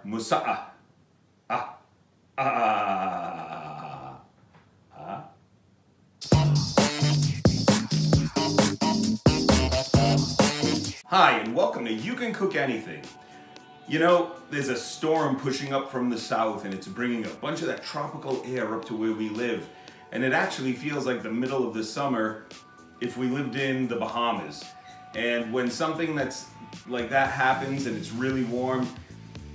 Musa'a'a. Ah. Ah. Ah. Hi, and welcome to You Can Cook Anything. You know, there's a storm pushing up from the south, and it's bringing a bunch of that tropical air up to where we live. And it actually feels like the middle of the summer if we lived in the Bahamas. And when something that's like that happens and it's really warm,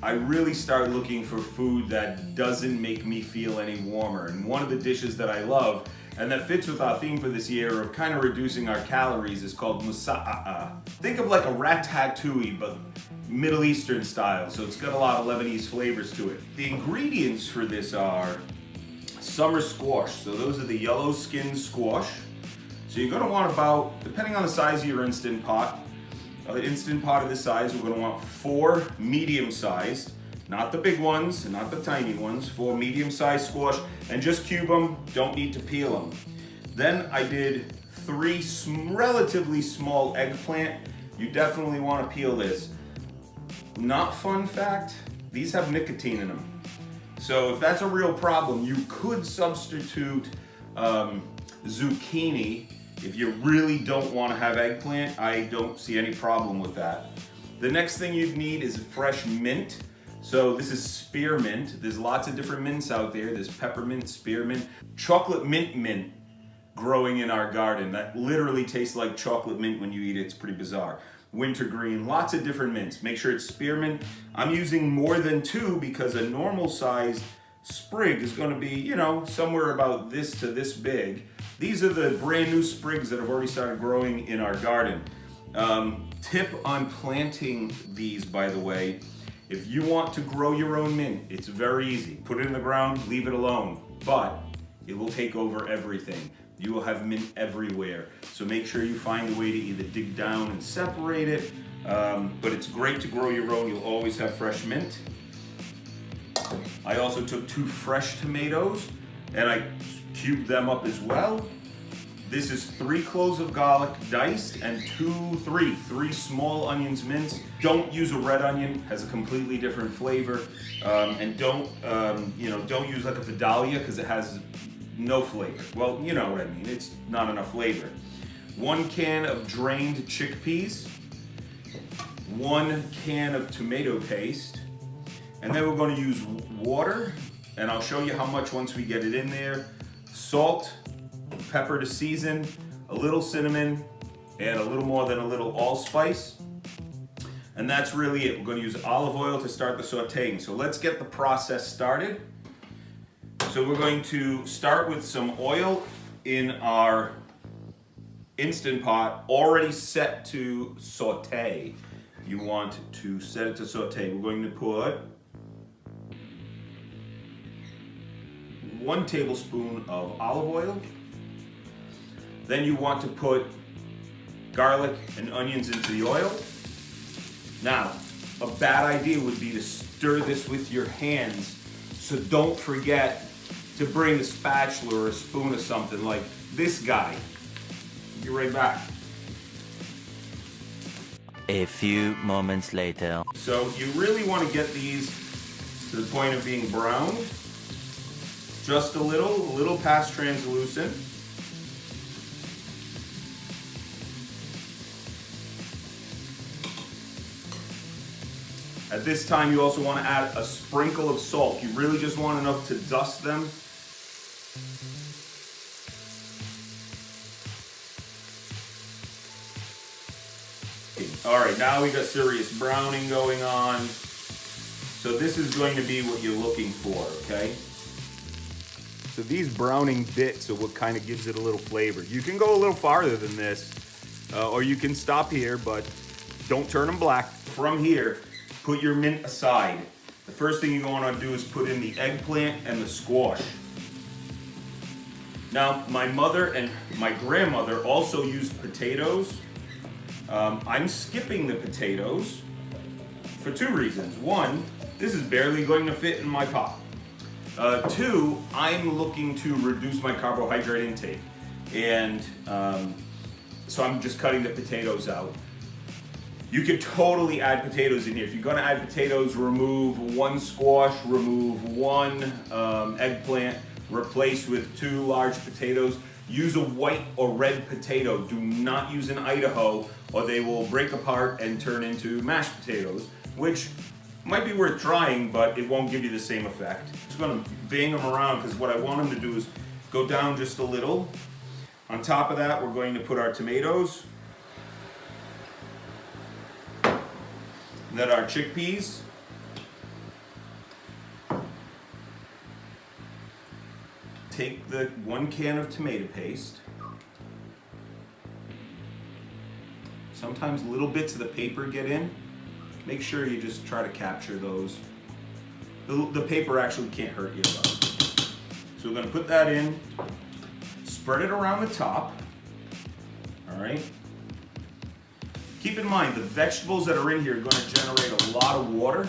I really start looking for food that doesn't make me feel any warmer. And one of the dishes that I love, and that fits with our theme for this year of kind of reducing our calories, is called Musa'a'a. Think of like a ratatouille, but Middle Eastern style, so it's got a lot of Lebanese flavors to it. The ingredients for this are summer squash. So those are the yellow skin squash. So you're gonna want about, depending on the size of your Instant Pot, an Instant Pot of this size, we're gonna want 4 medium-sized, not the big ones, and not the tiny ones, 4 medium-sized squash, and just cube them, don't need to peel them. Then I did 3 relatively small eggplant. You definitely wanna peel this. Not fun fact, these have nicotine in them. So if that's a real problem, you could substitute zucchini. If you really don't want to have eggplant, I don't see any problem with that. The next thing you'd need is fresh mint. So this is spearmint. There's lots of different mints out there. There's peppermint, spearmint, chocolate mint growing in our garden. That literally tastes like chocolate mint when you eat it. It's pretty bizarre. Wintergreen, lots of different mints. Make sure it's spearmint. I'm using more than 2 because a normal sized sprig is going to be, you know, somewhere about this to this big. These are the brand new sprigs that have already started growing in our garden. Tip on planting these, by the way, if you want to grow your own mint, it's very easy. Put it in the ground, leave it alone, but it will take over everything. You will have mint everywhere. So make sure you find a way to either dig down and separate it, but it's great to grow your own. You'll always have fresh mint. I also took 2 fresh tomatoes and I cubed them up as well. This is 3 cloves of garlic diced and 3 small onions minced. Don't use a red onion, has a completely different flavor. And don't use like a Vidalia because it has no flavor. Well, you know what I mean, it's not enough flavor. 1 can of drained chickpeas, 1 can of tomato paste, and then we're going to use water, and I'll show you how much once we get it in there. Salt, pepper to season, a little cinnamon, and a little more than a little allspice. And that's really it. We're going to use olive oil to start the sauteing. So let's get the process started. So we're going to start with some oil in our Instant Pot already set to saute. You want to set it to saute. We're going to put 1 tablespoon of olive oil. Then you want to put garlic and onions into the oil. Now, a bad idea would be to stir this with your hands, so don't forget to bring a spatula or a spoon or something like this guy. Be right back. A few moments later. So you really want to get these to the point of being browned. Just a little past translucent. At this time, you also want to add a sprinkle of salt. You really just want enough to dust them. All right, now we got serious browning going on. So this is going to be what you're looking for, okay? So these browning bits are what kind of gives it a little flavor. You can go a little farther than this, or you can stop here, but don't turn them black. From here, put your mint aside. The first thing you're going to do is put in the eggplant and the squash. Now, my mother and my grandmother also used potatoes. I'm skipping the potatoes for 2 reasons. 1, this is barely going to fit in my pot. 2, I'm looking to reduce my carbohydrate intake, and so I'm just cutting the potatoes out. You could totally add potatoes in here. If you're gonna add potatoes, remove one squash, remove one eggplant, replace with 2 large potatoes. Use a white or red potato. Do not use an Idaho or they will break apart and turn into mashed potatoes, which might be worth trying, but it won't give you the same effect. Just gonna bang them around because what I want them to do is go down just a little. On top of that, we're going to put our tomatoes. Then our chickpeas. Take the 1 can of tomato paste. Sometimes little bits of the paper get in. Make sure you just try to capture those. The paper actually can't hurt you though. So we're gonna put that in, spread it around the top, all right? Keep in mind, the vegetables that are in here are gonna generate a lot of water,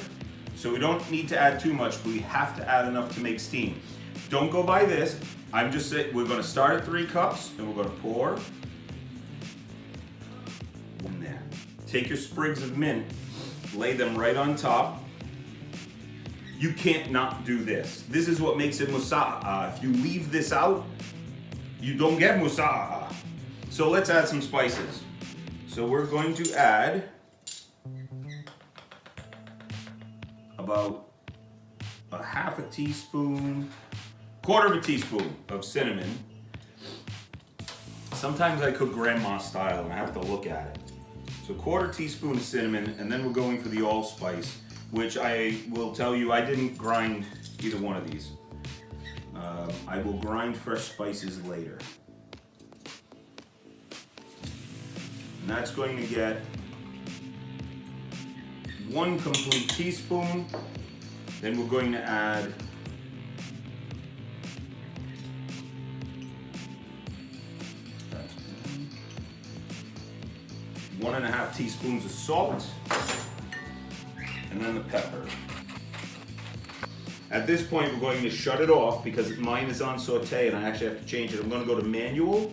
so we don't need to add too much, but we have to add enough to make steam. Don't go by this. I'm just saying, we're gonna start at 3 cups, and we're gonna pour. In there. Take your sprigs of mint, lay them right on top. You can't not do this. This is what makes it Musa'a'a. If you leave this out, you don't get Musa'a'a. So let's add some spices. So we're going to add about a half a teaspoon, quarter of a teaspoon of cinnamon. Sometimes I cook grandma style and I have to look at it. So quarter teaspoon of cinnamon, and then we're going for the allspice, which I will tell you I didn't grind either one of these. I will grind fresh spices later. And that's going to get 1 complete teaspoon. Then we're going to add 1.5 teaspoons of salt, and then the pepper. At this point, we're going to shut it off because mine is on Sauté and I actually have to change it. I'm going to go to manual,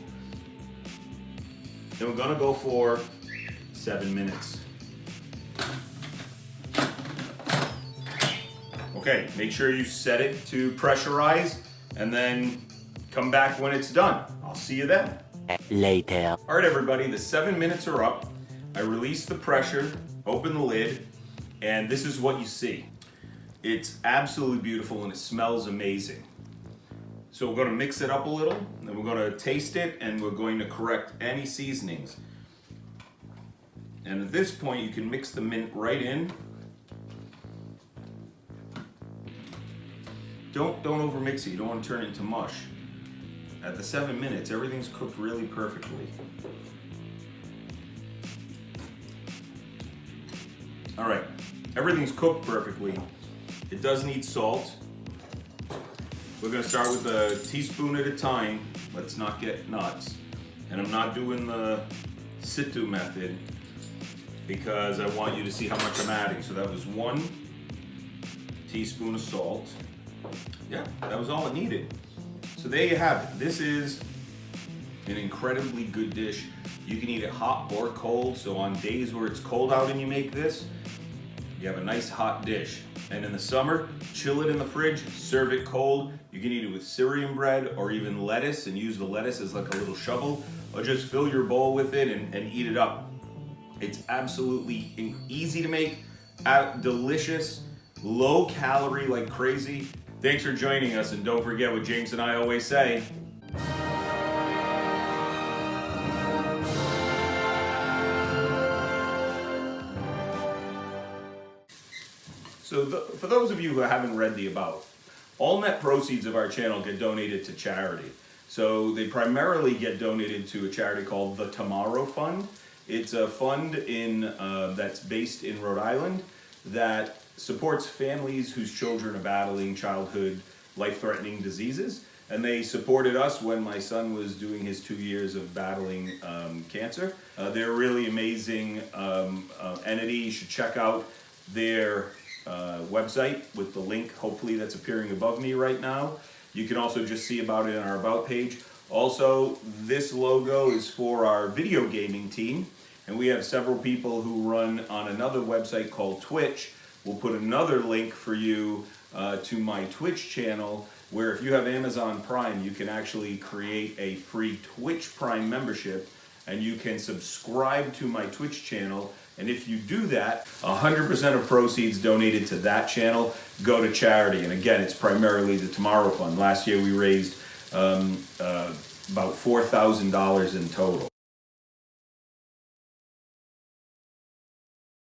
and we're going to go for 7 minutes. Okay, make sure you set it to pressurize and then come back when it's done. I'll see you then. Later. All right, everybody, the 7 minutes are up. I release the pressure, open the lid, and this is what you see. It's absolutely beautiful and it smells amazing. So we're gonna mix it up a little, and then we're gonna taste it, and we're going to correct any seasonings. And at this point, you can mix the mint right in. Don't overmix it, you don't want to turn it into mush. At the 7 minutes, everything's cooked really perfectly. All right, everything's cooked perfectly. It does need salt. We're gonna start with a teaspoon at a time. Let's not get nuts. And I'm not doing the situ method because I want you to see how much I'm adding. So that was 1 teaspoon of salt. Yeah, that was all it needed. So there you have it. This is an incredibly good dish. You can eat it hot or cold. So on days where it's cold out and you make this, you have a nice hot dish. And in the summer, chill it in the fridge, serve it cold. You can eat it with Syrian bread or even lettuce and use the lettuce as like a little shovel, or just fill your bowl with it and eat it up. It's absolutely easy to make, delicious, low calorie like crazy. Thanks for joining us, and don't forget what James and I always say. So for those of you who haven't read the About, all net proceeds of our channel get donated to charity. So they primarily get donated to a charity called the Tomorrow Fund. It's a fund that's based in Rhode Island that supports families whose children are battling childhood life-threatening diseases. And they supported us when my son was doing his 2 years of battling cancer. They're a really amazing entity. You should check out their website with the link, hopefully that's appearing above me right now. You can also just see about it on our About page. Also, this logo is for our video gaming team. And we have several people who run on another website called Twitch. We'll put another link for you to my Twitch channel, where if you have Amazon Prime, you can actually create a free Twitch Prime membership, and you can subscribe to my Twitch channel. And if you do that, 100% of proceeds donated to that channel go to charity. And again, it's primarily the Tomorrow Fund. Last year we raised about $4,000 in total.